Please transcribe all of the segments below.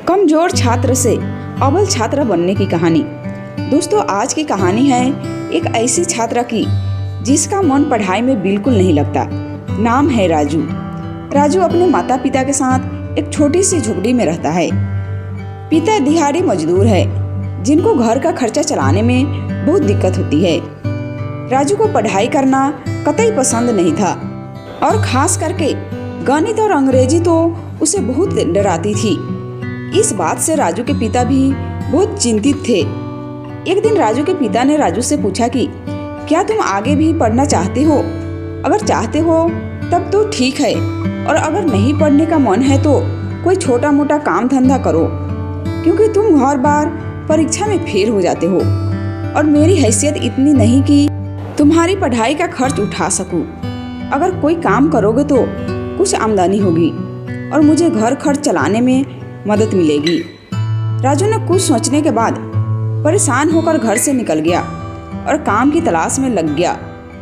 कमजोर छात्र से अव्वल छात्र बनने की कहानी। दोस्तों, आज की कहानी है एक ऐसी छात्रा की जिसका मन पढ़ाई में बिल्कुल नहीं लगता। नाम है राजू। राजू अपने माता पिता के साथ एक छोटी सी झुपड़ी में रहता है। पिता दिहाड़ी मजदूर है जिनको घर का खर्चा चलाने में बहुत दिक्कत होती है। राजू को पढ़ाई करना कतई पसंद नहीं था और खास करके गणित और अंग्रेजी तो उसे बहुत डराती थी। इस बात से राजू के पिता भी बहुत चिंतित थे। एक दिन राजू के पिता ने राजू से पूछा कि क्या तुम आगे भी पढ़ना चाहते हो? अगर चाहते हो तब तो ठीक है, और अगर नहीं पढ़ने का मन है तो कोई छोटा मोटा काम धंधा करो, क्योंकि तुम हर बार परीक्षा में फेल हो जाते हो और मेरी हैसियत इतनी नहीं कि तुम्हारी पढ़ाई का खर्च उठा सकूं। अगर कोई काम करोगे तो कुछ आमदनी होगी और मुझे घर खर्च चलाने में मदद मिलेगी। राजू ने कुछ सोचने के बाद परेशान होकर घर से निकल गया और काम की तलाश में लग गया।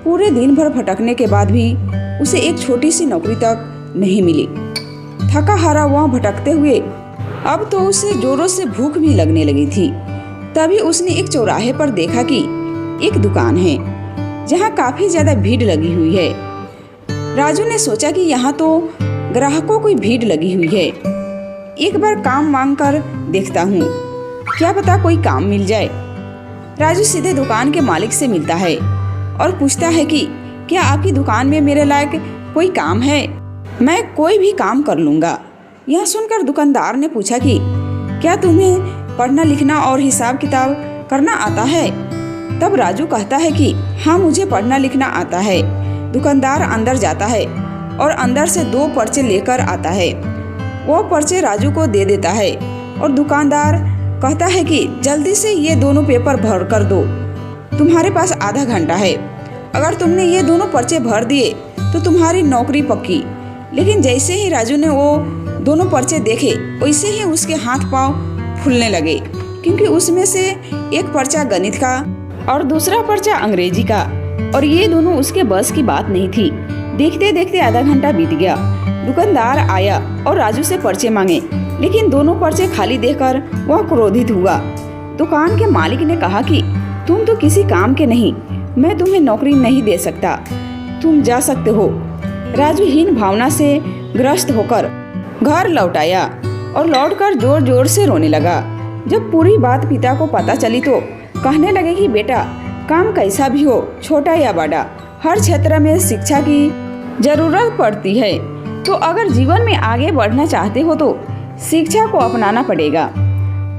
पूरे दिन भर भटकने के बाद भी उसे एक छोटी सी नौकरी तक नहीं मिली। थका हारा वह भटकते हुए अब तो उसे जोरों से भूख भी लगने लगी थी। तभी उसने एक चौराहे पर देखा कि एक दुकान है जहाँ काफी ज्यादा भीड़ लगी हुई है। राजू ने सोचा कि यहाँ तो ग्राहकों की भीड़ लगी हुई है, एक बार काम मांग कर देखता हूँ, क्या पता कोई काम मिल जाए। राजू सीधे दुकान के मालिक से मिलता है और पूछता है कि क्या आपकी दुकान में मेरे लायक कोई काम है? मैं कोई भी काम कर लूँगा। यह सुनकर दुकानदार ने पूछा कि क्या तुम्हें पढ़ना लिखना और हिसाब किताब करना आता है? तब राजू कहता है कि हाँ, मुझे पढ़ना लिखना आता है। दुकानदार अंदर जाता है और अंदर से 2 पर्चे लेकर आता है। वो पर्चे राजू को दे देता है और दुकानदार कहता है कि जल्दी से ये दोनों पेपर भर कर दो, तुम्हारे पास आधा घंटा है। अगर तुमने ये दोनों पर्चे भर दिए तो तुम्हारी नौकरी पक्की। लेकिन जैसे ही राजू ने वो दोनों पर्चे देखे वैसे ही उसके हाथ पांव फूलने लगे, क्योंकि उसमें से एक पर्चा गणित का और दूसरा पर्चा अंग्रेजी का, और ये दोनों उसके बस की बात नहीं थी। देखते देखते आधा घंटा बीत गया। दुकानदार आया और राजू से पर्चे मांगे, लेकिन दोनों पर्चे खाली देखकर वह क्रोधित हुआ। दुकान के मालिक ने कहा कि तुम तो किसी काम के नहीं, मैं तुम्हें नौकरी नहीं दे सकता, तुम जा सकते हो। राजू हीन भावना से ग्रस्त होकर घर लौट आया और लौटकर जोर जोर से रोने लगा। जब पूरी बात पिता को पता चली तो कहने लगे कि बेटा, काम कैसा भी हो, छोटा या बड़ा, हर क्षेत्र में शिक्षा की जरूरत पड़ती है। तो अगर जीवन में आगे बढ़ना चाहते हो तो शिक्षा को अपनाना पड़ेगा।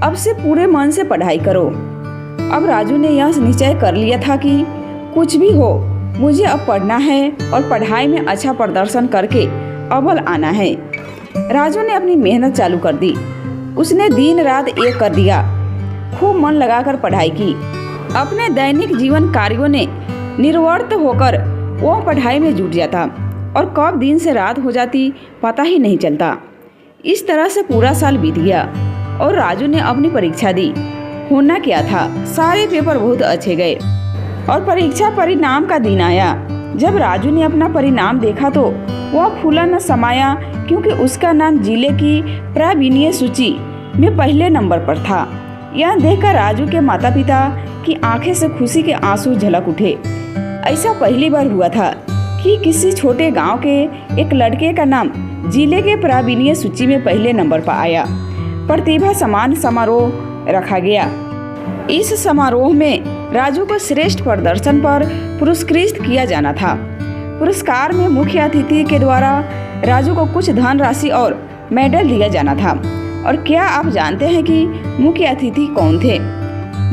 अब से पूरे मन से पढ़ाई करो। अब राजू ने यह निश्चय कर लिया था कि कुछ भी हो, मुझे अब पढ़ना है और पढ़ाई में अच्छा प्रदर्शन करके अव्वल आना है। राजू ने अपनी मेहनत चालू कर दी। उसने दिन रात एक कर दिया, खूब मन लगाकर पढ़ाई की। अपने दैनिक जीवन कार्यों ने निर्वर्त होकर वह पढ़ाई में जुट जाता और कब दिन से रात हो जाती पता ही नहीं चलता। इस तरह से पूरा साल बीत गया और राजू ने अपनी परीक्षा दी। होना क्या था, सारे पेपर बहुत अच्छे गए और परीक्षा परिणाम का दिन आया। जब राजू ने अपना परिणाम देखा तो वह फूला न समाया, क्योंकि उसका नाम जिले की प्रावीण्य सूची में पहले नंबर पर था। यह देखकर राजू के माता पिता की आंखें से खुशी के आंसू झलक उठे। ऐसा पहली बार हुआ था कि किसी छोटे गांव के एक लड़के का नाम जिले के प्रावीण्य सूची में पहले नंबर पर आया। प्रतिभा सम्मान समारोह रखा गया। इस समारोह में राजू को श्रेष्ठ प्रदर्शन पर पुरस्कृत किया जाना था। पुरस्कार में मुख्य अतिथि के द्वारा राजू को कुछ धनराशि और मेडल दिया जाना था। और क्या आप जानते हैं कि मुख्य अतिथि कौन थे?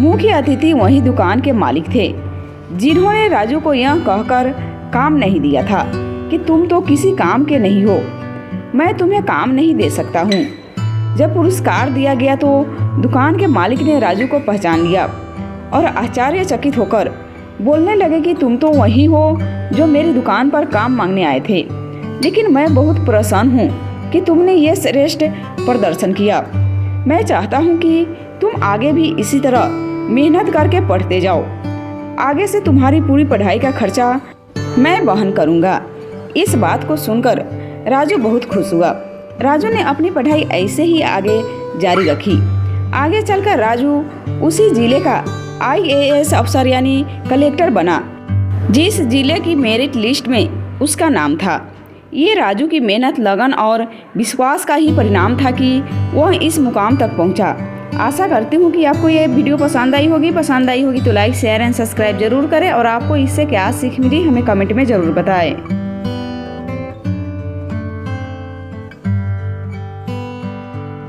मुख्य अतिथि वही दुकान के मालिक थे, जिन्होंने राजू को यह कहकर काम नहीं दिया था कि तुम तो किसी काम के नहीं हो, मैं तुम्हें काम नहीं दे सकता हूँ। जब पुरस्कार दिया गया तो दुकान के मालिक ने राजू को पहचान लिया और आश्चर्यचकित होकर बोलने लगे कि तुम तो वही हो जो मेरी दुकान पर काम मांगने आए थे, लेकिन मैं बहुत प्रसन्न हूँ कि तुमने ये श्रेष्ठ प्रदर्शन किया। मैं चाहता हूँ कि तुम आगे भी इसी तरह मेहनत करके पढ़ते जाओ। आगे से तुम्हारी पूरी पढ़ाई का खर्चा मैं वहन करूँगा। इस बात को सुनकर राजू बहुत खुश हुआ। राजू ने अपनी पढ़ाई ऐसे ही आगे जारी रखी। आगे चलकर राजू उसी जिले का IAS अफसर यानी कलेक्टर बना जिस जिले की मेरिट लिस्ट में उसका नाम था। ये राजू की मेहनत, लगन और विश्वास का ही परिणाम था कि वह इस मुकाम तक पहुंचा। आशा करती हूँ कि आपको ये वीडियो पसंद आई होगी तो लाइक, शेयर एंड सब्सक्राइब जरूर करें और आपको इससे क्या सीख मिली हमें कमेंट में ज़रूर बताएं।